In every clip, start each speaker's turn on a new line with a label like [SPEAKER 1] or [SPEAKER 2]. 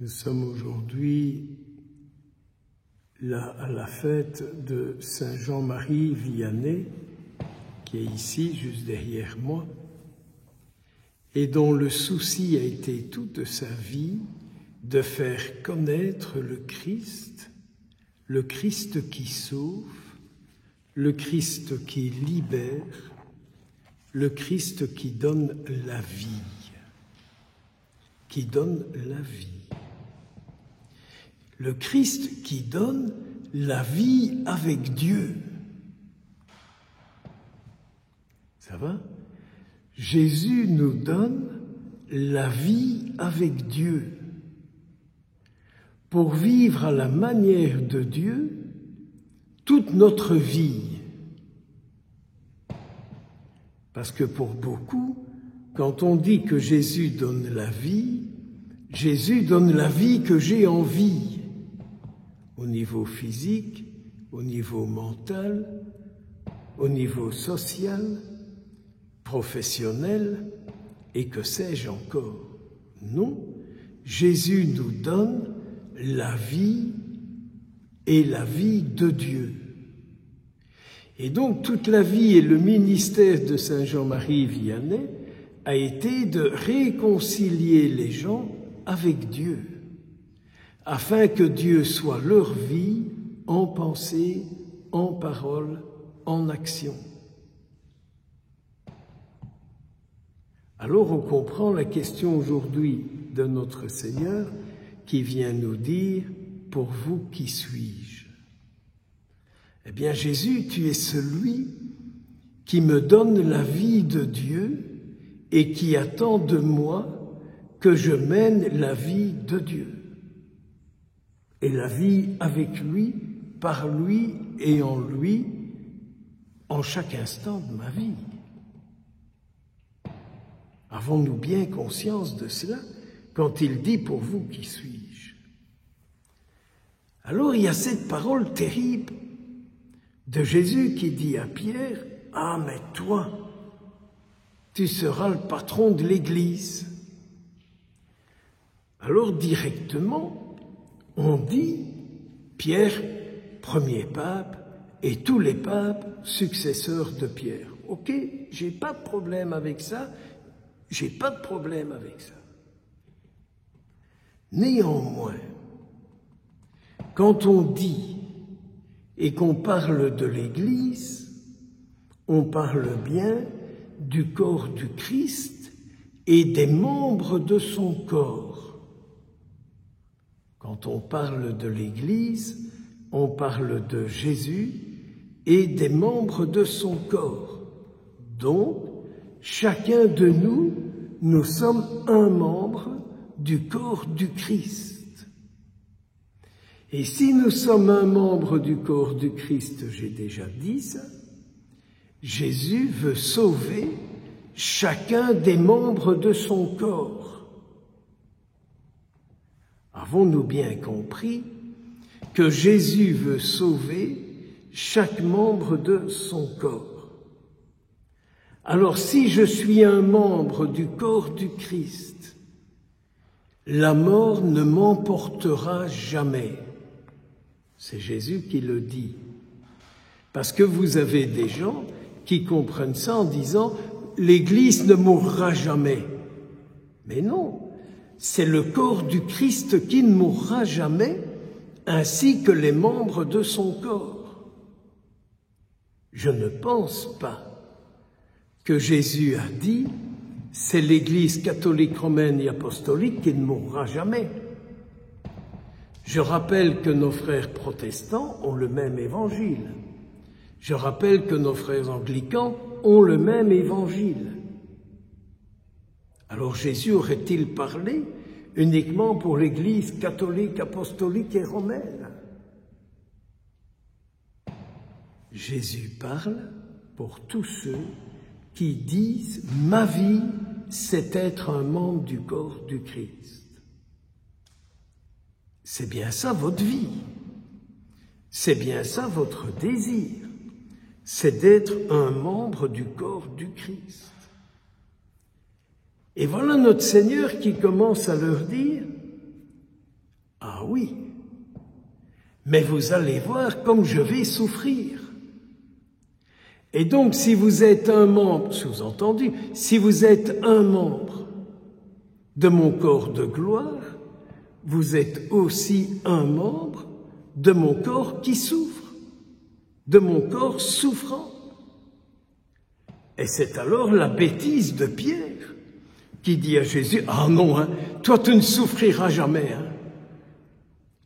[SPEAKER 1] Nous sommes aujourd'hui à la fête de Saint Jean-Marie Vianney, qui est ici, juste derrière moi, et dont le souci a été toute sa vie de faire connaître le Christ qui sauve, le Christ qui libère, le Christ qui donne la vie, Le Christ qui donne la vie avec Dieu. Ça va? Jésus nous donne la vie avec Dieu pour vivre à la manière de Dieu toute notre vie. Parce que pour beaucoup, quand on dit que Jésus donne la vie que j'ai envie, au niveau physique, au niveau mental, au niveau social, professionnel, et que sais-je encore. Non, Jésus nous donne la vie et la vie de Dieu. Et donc toute la vie et le ministère de Saint Jean-Marie Vianney a été de réconcilier les gens avec Dieu, afin que Dieu soit leur vie en pensée, en parole, en action. Alors on comprend la question aujourd'hui de notre Seigneur qui vient nous dire « Pour vous, qui suis-je » Eh bien Jésus, tu es celui qui me donne la vie de Dieu et qui attend de moi que je mène la vie de Dieu. Et la vie avec lui, par lui et en lui, en chaque instant de ma vie. Avons-nous bien conscience de cela quand il dit « Pour vous, qui suis-je » Alors il y a cette parole terrible de Jésus qui dit à Pierre « Ah, mais toi, tu seras le patron de l'Église. » Alors directement, on dit Pierre, premier pape, et tous les papes successeurs de Pierre. Ok, j'ai pas de problème avec ça, Néanmoins, quand on dit et qu'on parle de l'Église, on parle bien du corps du Christ et des membres de son corps. Quand on parle de l'Église, on parle de Jésus et des membres de son corps. Donc, chacun de nous, nous sommes un membre du corps du Christ. Et si nous sommes un membre du corps du Christ, j'ai déjà dit ça, Jésus veut sauver chacun des membres de son corps. Avons-nous bien compris que Jésus veut sauver chaque membre de son corps? Alors si je suis un membre du corps du Christ, la mort ne m'emportera jamais. C'est Jésus qui le dit. Parce que vous avez des gens qui comprennent ça en disant « l'Église ne mourra jamais ». Mais non, c'est le corps du Christ qui ne mourra jamais, ainsi que les membres de son corps. Je ne pense pas que Jésus a dit « c'est l'Église catholique, romaine et apostolique qui ne mourra jamais ». Je rappelle que nos frères protestants ont le même évangile. Je rappelle que nos frères anglicans ont le même évangile. Alors Jésus aurait-il parlé uniquement pour l'Église catholique, apostolique et romaine? Jésus parle pour tous ceux qui disent « Ma vie, c'est être un membre du corps du Christ ». C'est bien ça votre vie. C'est bien ça votre désir. C'est d'être un membre du corps du Christ. Et voilà notre Seigneur qui commence à leur dire Ah oui, mais vous allez voir comme je vais souffrir. Et donc, si vous êtes un membre, sous-entendu, si vous êtes un membre de mon corps de gloire, vous êtes aussi un membre de mon corps qui souffre, de mon corps souffrant. Et c'est alors la bêtise de Pierre qui dit à Jésus, « Ah non, hein, toi tu ne souffriras jamais, hein.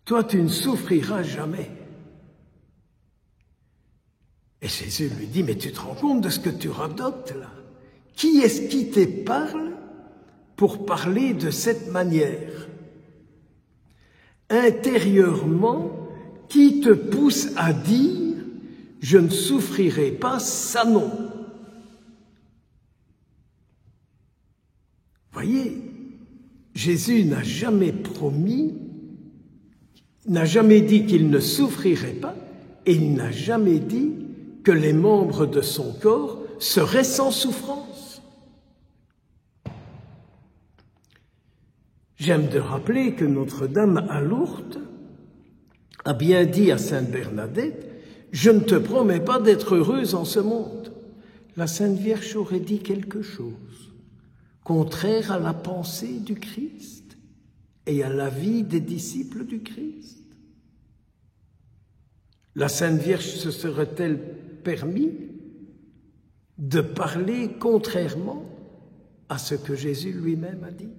[SPEAKER 1] Toi tu ne souffriras jamais. » Et Jésus lui dit, « Mais tu te rends compte de ce que tu radotes là? Qui est-ce qui te parle pour parler de cette manière? Intérieurement, qui te pousse à dire, je ne souffrirai pas, ça non. » Voyez, Jésus n'a jamais promis, n'a jamais dit qu'il ne souffrirait pas, et il n'a jamais dit que les membres de son corps seraient sans souffrance. J'aime de rappeler que Notre-Dame à Lourdes a bien dit à Sainte Bernadette, « Je ne te promets pas d'être heureuse en ce monde. » La Sainte Vierge aurait dit quelque chose contraire à la pensée du Christ et à la vie des disciples du Christ. La Sainte Vierge se serait-elle permis de parler contrairement à ce que Jésus lui-même a dit?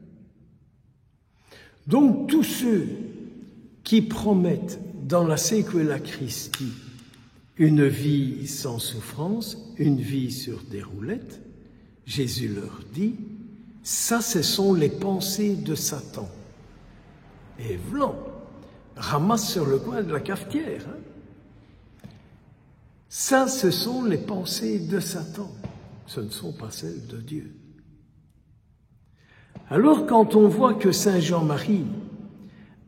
[SPEAKER 1] Donc tous ceux qui promettent dans la Sequela Christi une vie sans souffrance, une vie sur des roulettes, Jésus leur dit, ça ce sont les pensées de Satan. Et Vlan ramasse sur le coin de la cafetière. Hein. Ça ce sont les pensées de Satan, ce ne sont pas celles de Dieu. Alors quand on voit que Saint Jean-Marie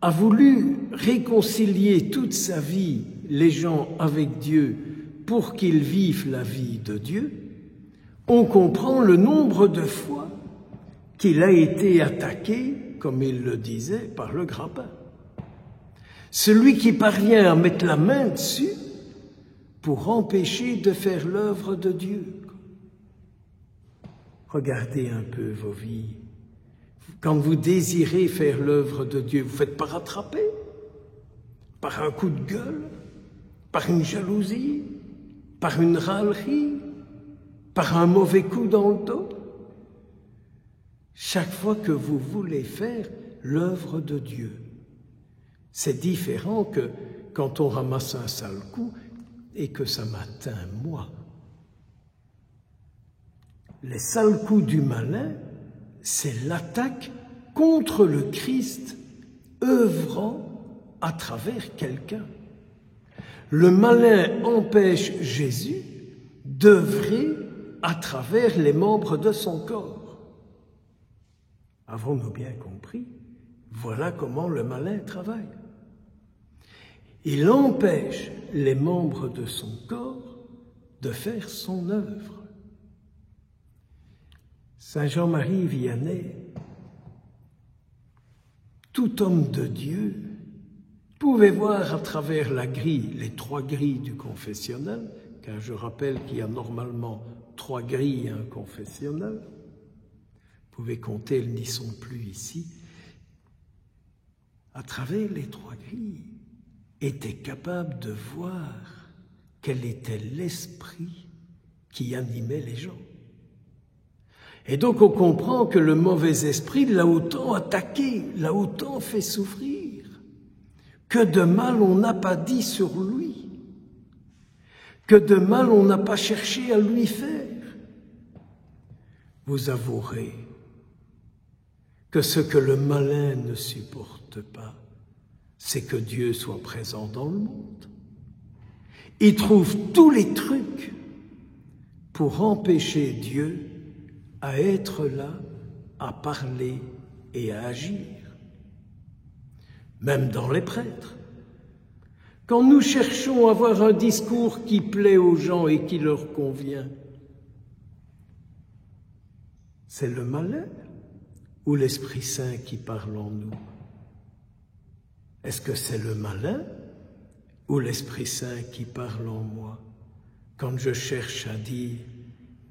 [SPEAKER 1] a voulu réconcilier toute sa vie les gens avec Dieu pour qu'ils vivent la vie de Dieu, on comprend le nombre de fois qu'il a été attaqué, comme il le disait, par le grappin. Celui qui parvient à mettre la main dessus pour empêcher de faire l'œuvre de Dieu. Regardez un peu vos vies. Quand vous désirez faire l'œuvre de Dieu, vous ne faites pas rattraper par un coup de gueule, par une jalousie, par une râlerie, par un mauvais coup dans le dos. Chaque fois que vous voulez faire l'œuvre de Dieu, c'est différent que quand on ramasse un sale coup et que ça m'atteint moi. Les sales coups du malin, c'est l'attaque contre le Christ œuvrant à travers quelqu'un. Le malin empêche Jésus d'œuvrer à travers les membres de son corps. Avons-nous bien compris? Voilà comment le malin travaille. Il empêche les membres de son corps de faire son œuvre. Saint Jean-Marie Vianney, tout homme de Dieu, pouvait voir à travers la grille, les 3 grilles du confessionnal, car je rappelle qu'il y a normalement 3 grilles à un confessionnal. Vous pouvez compter, elles n'y sont plus ici. À travers les 3 grilles, était capable de voir quel était l'esprit qui animait les gens. Et donc on comprend que le mauvais esprit l'a autant attaqué, l'a autant fait souffrir, que de mal on n'a pas dit sur lui, que de mal on n'a pas cherché à lui faire. Vous avouerez que ce que le malin ne supporte pas, c'est que Dieu soit présent dans le monde. Il trouve tous les trucs pour empêcher Dieu à être là, à parler et à agir. Même dans les prêtres. Quand nous cherchons à avoir un discours qui plaît aux gens et qui leur convient, c'est le malin ou l'Esprit Saint qui parle en nous? Est-ce que c'est le malin ou l'Esprit Saint qui parle en moi quand je cherche à dire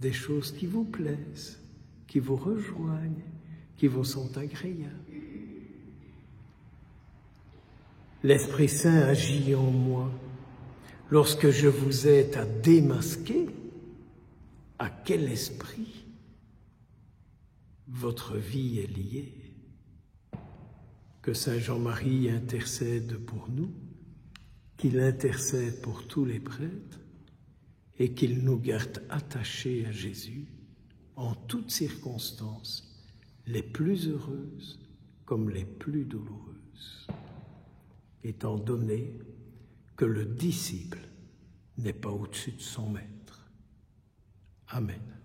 [SPEAKER 1] des choses qui vous plaisent, qui vous rejoignent, qui vous sont agréables? L'Esprit Saint agit en moi lorsque je vous aide à démasquer à quel esprit votre vie est liée. Que Saint Jean-Marie intercède pour nous, qu'il intercède pour tous les prêtres et qu'il nous garde attachés à Jésus en toutes circonstances, les plus heureuses comme les plus douloureuses, étant donné que le disciple n'est pas au-dessus de son maître. Amen.